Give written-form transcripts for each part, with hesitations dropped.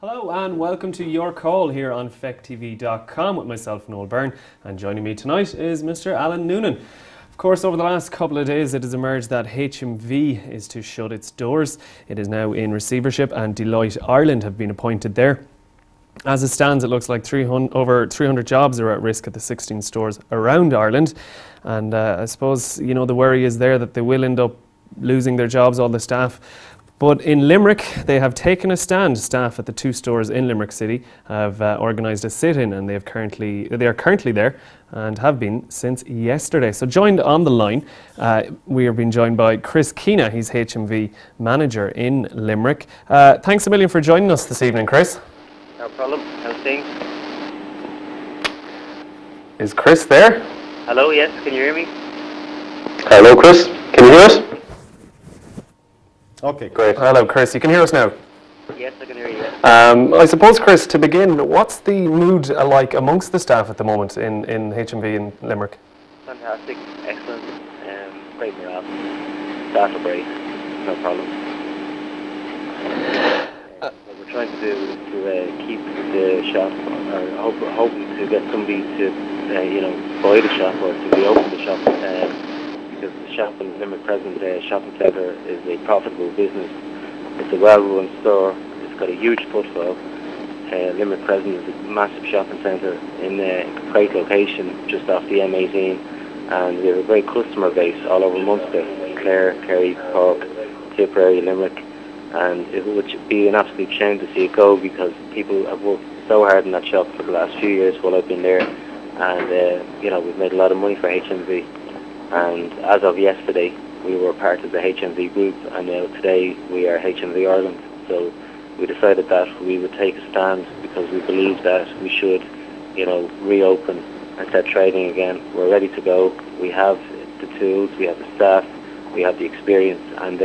Hello and welcome to Your Call here on FECTV.com with myself, Noel Byrne, and joining me tonight is Mr. Alan Noonan. Of course, over the last couple of days it has emerged that HMV is to shut its doors. It is now in receivership and Deloitte Ireland have been appointed there. As it stands, it looks like over 300 jobs are at risk at the 16 stores around Ireland, and I suppose, you know, the worry is there that they will end up losing their jobs, all the staff. But in Limerick, they have taken a stand. Staff at the two stores in Limerick City have organised a sit-in, and they are currently there and have been since yesterday. So joined on the line, we are being joined by Chris Keena. He's HMV manager in Limerick. Thanks a million for joining us this evening, Chris. No problem. How's things? Is Chris there? Hello, yes, can you hear me? Hello, Chris. Can you hear us? Okay, great. Hello, Chris. You can hear us now? Yes, I can hear you. I suppose, Chris, to begin, what's the mood like amongst the staff at the moment in HMV in Limerick? Fantastic, excellent, great morale. Staff are great, no problem. What we're trying to do is to keep the shop, or hoping to get somebody to, buy the shop or to reopen the shop. Because the shop in Limerick Crescent Shopping Centre is a profitable business. It's a well-run store. It's got a huge footfall. Limerick Crescent is a massive shopping centre in a great location just off the M18, and we have a great customer base all over Munster, Clare, Kerry, Cork, Tipperary, Limerick, and it would be an absolute shame to see it go because people have worked so hard in that shop for the last few years while I've been there, and we've made a lot of money for HMV. And as of yesterday, we were part of the HMV group, and now today we are HMV Ireland. So we decided that we would take a stand because we believe that we should, reopen and start trading again. We're ready to go. We have the tools, we have the staff, we have the experience, and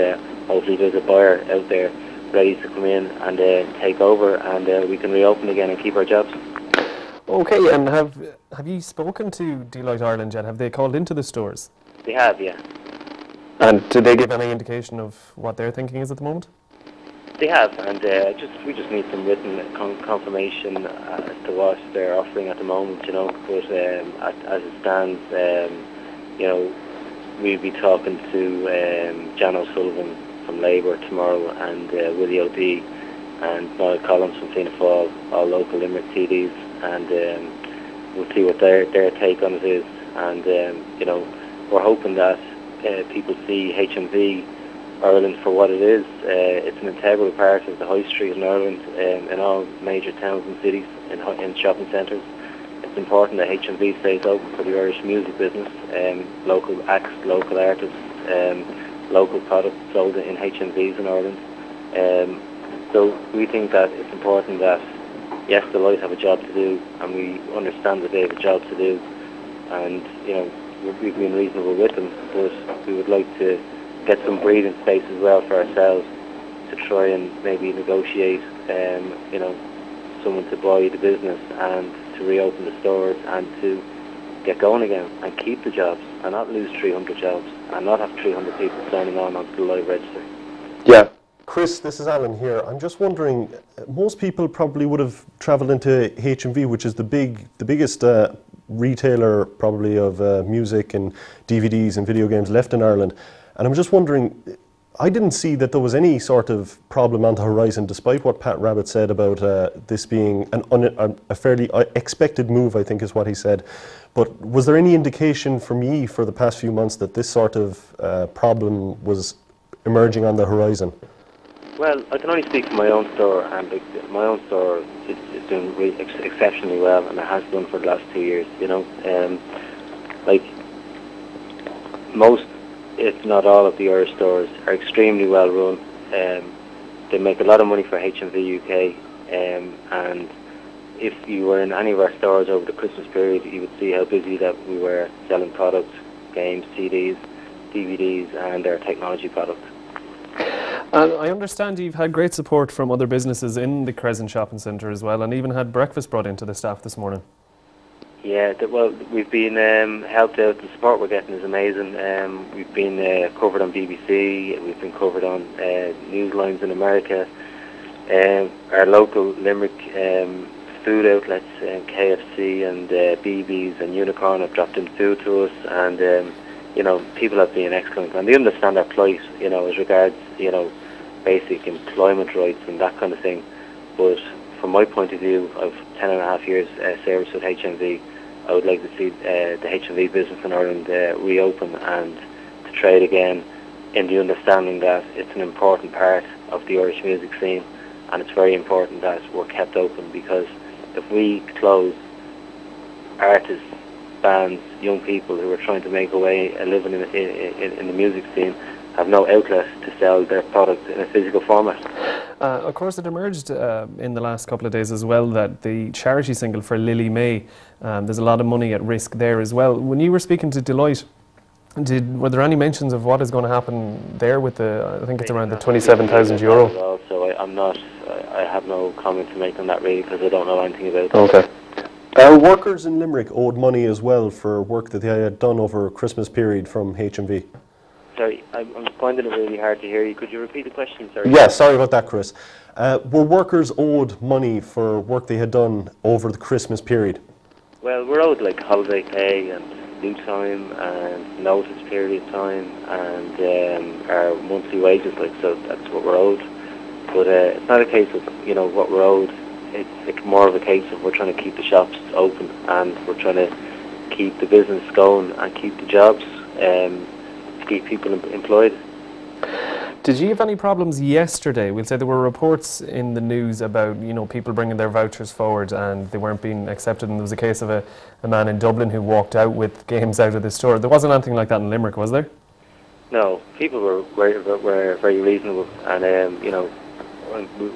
hopefully there's a buyer out there ready to come in and take over, and we can reopen again and keep our jobs. Okay, and have you spoken to Deloitte Ireland yet? Have they called into the stores? They have, yeah. And did they give any indication of what their thinking is at the moment? They have, and we just need some written confirmation as to what they're offering at the moment, But as it stands, we'll be talking to Jan O'Sullivan from Labour tomorrow, and Willie O'D and Noel Collins from Fianna Fáil, all local Limerick TDs, and we'll see what their take on it is. And we're hoping that people see HMV Ireland for what it is. It's an integral part of the high street in Ireland, in all major towns and cities, in shopping centres. It's important that HMV stays open for the Irish music business, local acts, local artists, local products sold in HMVs in Ireland. So we think that it's important that, yes, Deloitte have a job to do, and we understand that they have a job to do, and we've been reasonable with them, but we would like to get some breathing space as well for ourselves to try and maybe negotiate, someone to buy the business and to reopen the stores and to get going again and keep the jobs and not lose 300 jobs and not have 300 people signing on onto the live register. Yeah. Chris, this is Alan here. I'm just wondering, most people probably would have travelled into HMV, which is the biggest retailer probably of music and DVDs and video games left in Ireland. And I'm just wondering, I didn't see that there was any sort of problem on the horizon, despite what Pat Rabbit said about this being a fairly expected move, I think is what he said. But was there any indication for me for the past few months that this sort of problem was emerging on the horizon? Well, I can only speak for my own store, and my own store is doing really exceptionally well, and it has done for the last 2 years. Most, if not all, of the Irish stores are extremely well run. They make a lot of money for HMV UK, and if you were in any of our stores over the Christmas period, you would see how busy that we were selling products, games, CDs, DVDs, and our technology products. I understand you've had great support from other businesses in the Crescent Shopping Centre as well, and even had breakfast brought into the staff this morning. Yeah, well, we've been helped out. The support we're getting is amazing. We've been covered on BBC, we've been covered on news lines in America. Our local Limerick food outlets, KFC and BB's and Unicorn have dropped in food to us, and you know, people have been excellent, and they understand our plight, you know, as regards, you know, basic employment rights and that kind of thing. But from my point of view, of 10.5 years service with HMV, I would like to see the HMV business in Ireland reopen and to trade again, in the understanding that it's an important part of the Irish music scene, and it's very important that we're kept open, because if we close, artists, bands, young people who are trying to make a living in the music scene have no outlet to sell their product in a physical format. Of course, it emerged in the last couple of days as well that the charity single for Lily May, there's a lot of money at risk there as well. When you were speaking to Deloitte, were there any mentions of what is going to happen there with the, I think it's around the €27,000? So I have no comment to make on that really, because I don't know anything about it. Okay. Our workers in Limerick owed money as well for work that they had done over a Christmas period from HMV. Sorry, I'm finding it really hard to hear you. Could you repeat the question? Sorry. Yeah, sorry about that, Chris. Were workers owed money for work they had done over the Christmas period? Well, we're owed like holiday pay and due time and notice period time and our monthly wages, like, so that's what we're owed. But it's not a case of, you know, what we're owed. It's more of a case of we're trying to keep the shops open, and we're trying to keep the business going and keep the jobs, to keep people employed. Did you have any problems yesterday? We'll say there were reports in the news about, you know, people bringing their vouchers forward and they weren't being accepted, and there was a case of a man in Dublin who walked out with games out of the store. There wasn't anything like that in Limerick, was there? No, people were very reasonable, and you know,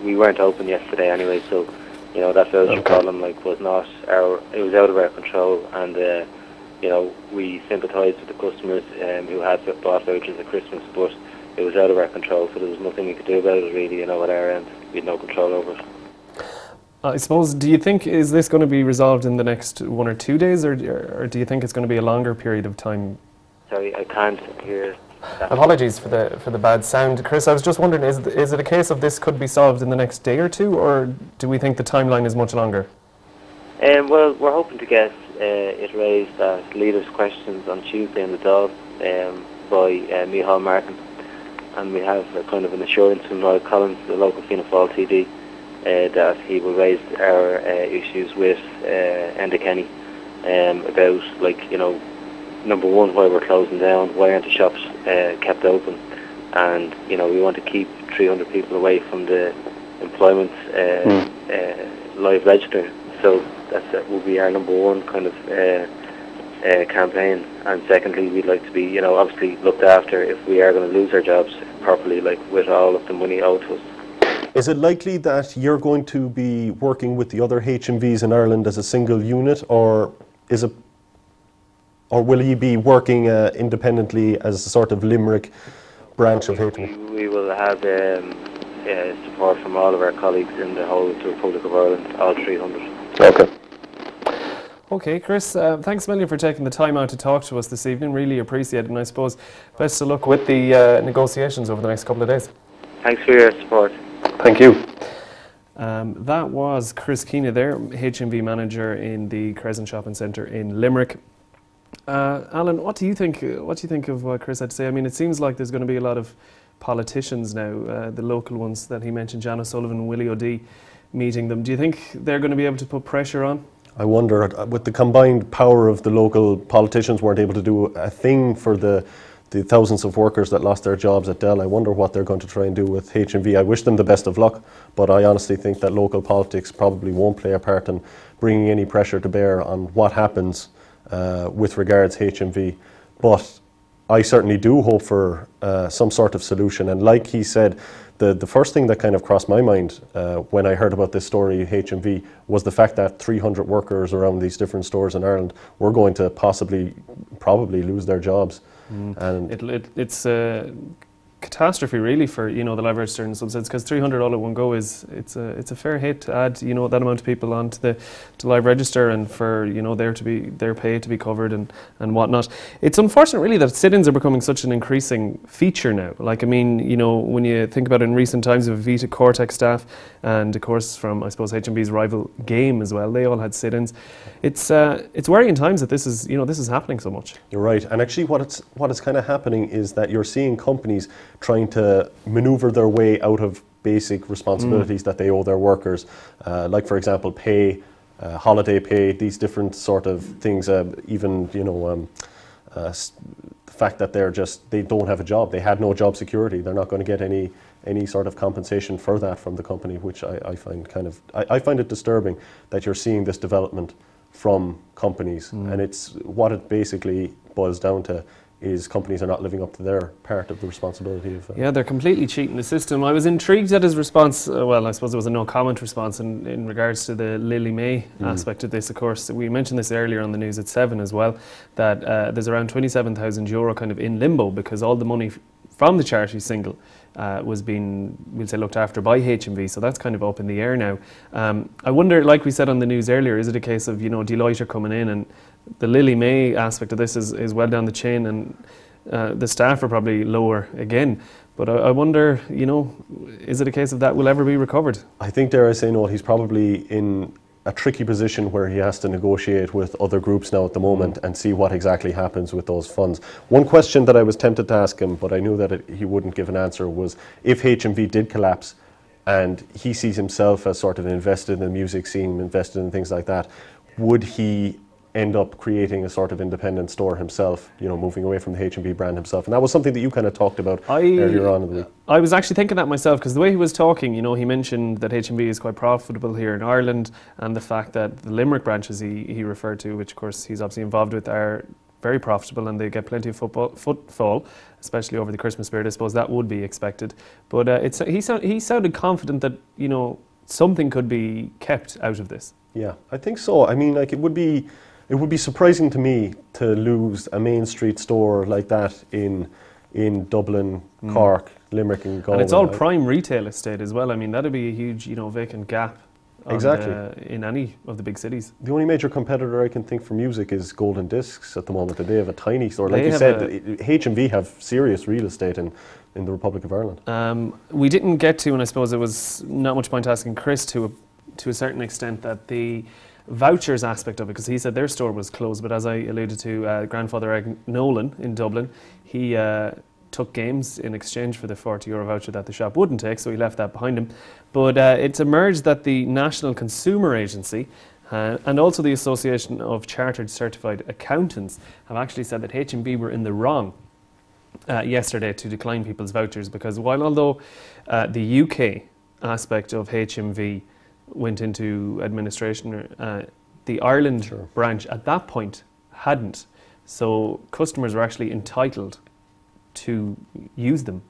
we weren't open yesterday anyway, so, you know, that voucher problem, like, it was out of our control, and you know, we sympathised with the customers who had bought vouchers at Christmas, but it was out of our control, so there was nothing we could do about it really, you know, at our end. We had no control over it. I suppose, do you think, is this going to be resolved in the next 1 or 2 days, or do you think it's going to be a longer period of time? Sorry, I can't hear that. Apologies for the bad sound. Chris, I was just wondering, is it a case of this could be solved in the next day or two, or do we think the timeline is much longer? Well, we're hoping to get it raised as leaders' questions on Tuesday in the Dáil by Micheál Martin, and we have a kind of an assurance from Noel Collins, the local Fianna Fáil TD, that he will raise our issues with Enda Kenny about, like, you know, number one, why we're closing down, why aren't the shops kept open, and, you know, we want to keep 300 people away from the employment live register. So that will be our number one kind of campaign. And secondly, we'd like to be, you know, obviously looked after if we are going to lose our jobs properly, like, with all of the money owed to us. Is it likely that you're going to be working with the other HMVs in Ireland as a single unit, or will you be working independently as a sort of Limerick branch of HMV? We will have support from all of our colleagues in the whole of the Republic of Ireland, all 300. Okay. Okay, Chris, thanks a million for taking the time out to talk to us this evening. Really appreciate it, and I suppose best of luck with the negotiations over the next couple of days. Thanks for your support. Thank you. That was Chris Keena there, HMV manager in the Crescent Shopping Centre in Limerick. Alan, what do you think of what Chris had to say? I mean, it seems like there's going to be a lot of politicians now, the local ones that he mentioned, Jan O'Sullivan and Willie O'D, meeting them. Do you think they're going to be able to put pressure on? I wonder, with the combined power of the local politicians weren't able to do a thing for the thousands of workers that lost their jobs at Dell, I wonder what they're going to try and do with HMV. I wish them the best of luck, but I honestly think that local politics probably won't play a part in bringing any pressure to bear on what happens with regards HMV. But I certainly do hope for some sort of solution, and like he said, the first thing that kind of crossed my mind when I heard about this story, HMV, was the fact that 300 workers around these different stores in Ireland were going to probably lose their jobs. And it's catastrophe really for, you know, the live register in some sense, because 300 all at one go it's a fair hit to add, you know, that amount of people onto the live register, and for, you know, their pay to be covered and whatnot. It's unfortunate really that sit-ins are becoming such an increasing feature now. Like, I mean, you know, when you think about it, in recent times of Vita Cortex staff, and of course from, I suppose, HMV's rival Game as well, they all had sit-ins. It's worrying times that this is, you know, this is happening so much. You're right, and actually what is kind of happening is that you're seeing companies trying to maneuver their way out of basic responsibilities that they owe their workers, like for example pay, holiday pay, these different sort of things, even, you know, the fact that they don't have a job, they had no job security, they're not going to get any sort of compensation for that from the company, which I find I find it disturbing that you're seeing this development from companies, and it's what it basically boils down to is companies are not living up to their part of the responsibility of... Yeah, they're completely cheating the system. I was intrigued at his response, well, I suppose it was a no-comment response in regards to the Lily May aspect of this. Of course, we mentioned this earlier on the news at 7 as well, that there's around €27,000 kind of in limbo because all the money from the charity single was being, we'll say, looked after by HMV, so that's kind of up in the air now. I wonder, like we said on the news earlier, is it a case of, you know, Deloitte are coming in, and the Lily May aspect of this is well down the chain, and the staff are probably lower again. But I wonder, you know, is it a case of that will ever be recovered? I think, dare I say, Noel, he's probably in a tricky position where he has to negotiate with other groups now at the moment and see what exactly happens with those funds. One question that I was tempted to ask him, but I knew that he wouldn't give an answer, was if HMV did collapse and he sees himself as sort of invested in the music scene, invested in things like that, would he end up creating a sort of independent store himself, you know, moving away from the HMV brand himself? And that was something that you kind of talked about earlier on in the week. I was actually thinking that myself, because the way he was talking, you know, he mentioned that HMV is quite profitable here in Ireland, and the fact that the Limerick branches he referred to, which of course he's obviously involved with, are very profitable and they get plenty of footfall, especially over the Christmas period. I suppose that would be expected. But he sounded confident that, you know, something could be kept out of this. Yeah, I think so. I mean, like, it would be surprising to me to lose a main street store like that in Dublin, Cork, Limerick and Galway. And it's all prime retail estate as well. I mean, that'd be a huge, you know, vacant gap in any of the big cities. The only major competitor I can think for music is Golden Discs at the moment. They have a tiny store. Like you said, HMV have serious real estate in the Republic of Ireland. We didn't get to, and I suppose it was not much point asking Chris to a certain extent, that the vouchers aspect of it, because he said their store was closed, but as I alluded to, grandfather Nolan in Dublin, he took games in exchange for the €40 voucher that the shop wouldn't take, so he left that behind him. But it's emerged that the National Consumer Agency and also the Association of Chartered Certified Accountants have actually said that HMV were in the wrong yesterday to decline people's vouchers, because although the UK aspect of HMV went into administration, the Ireland branch at that point hadn't. So customers were actually entitled to use them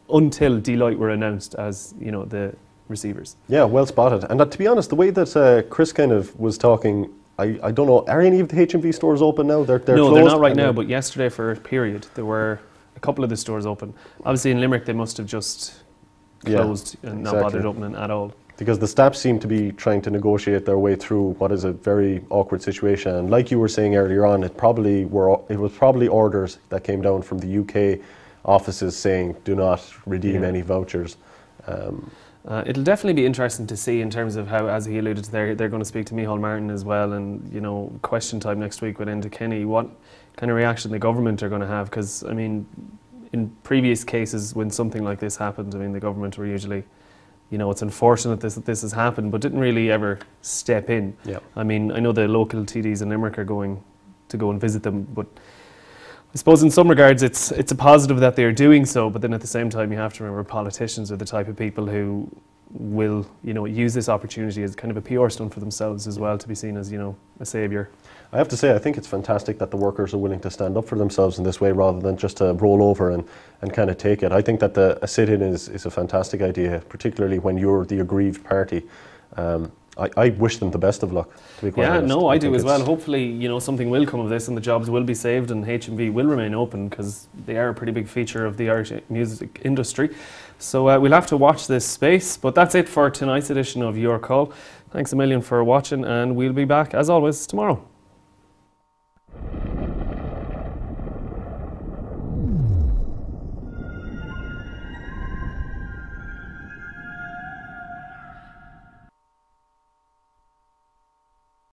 until Deloitte were announced as, you know, the receivers. Yeah, well spotted. And to be honest, the way that Chris kind of was talking, I don't know, are any of the HMV stores open now? They're no, closed? They're not right now, but yesterday for a period there were a couple of the stores open. Obviously in Limerick they must have just closed and not bothered opening at all. Because the staff seem to be trying to negotiate their way through what is a very awkward situation. And like you were saying earlier on, it was probably orders that came down from the UK offices saying do not redeem any vouchers. It'll definitely be interesting to see in terms of how, as he alluded to, they're going to speak to Micheál Martin as well, and, you know, question time next week with Enda Kenny, what kind of reaction the government are going to have. Because, I mean, in previous cases when something like this happened, I mean, the government were usually, you know, it's unfortunate that this has happened, but didn't really ever step in. Yeah. I mean, I know the local TDs in Limerick are going to go and visit them, but I suppose in some regards it's a positive that they are doing so, but then at the same time you have to remember politicians are the type of people who will, you know, use this opportunity as kind of a PR stunt for themselves as well, to be seen as, you know, a saviour. I have to say, I think it's fantastic that the workers are willing to stand up for themselves in this way rather than just to roll over and kind of take it. I think that a sit-in is a fantastic idea, particularly when you're the aggrieved party. I wish them the best of luck, to be quite honest. No, I do think as well. Hopefully, you know, something will come of this and the jobs will be saved and HMV will remain open, because they are a pretty big feature of the Irish music industry. So we'll have to watch this space. But that's it for tonight's edition of Your Call. Thanks a million for watching, and we'll be back as always tomorrow.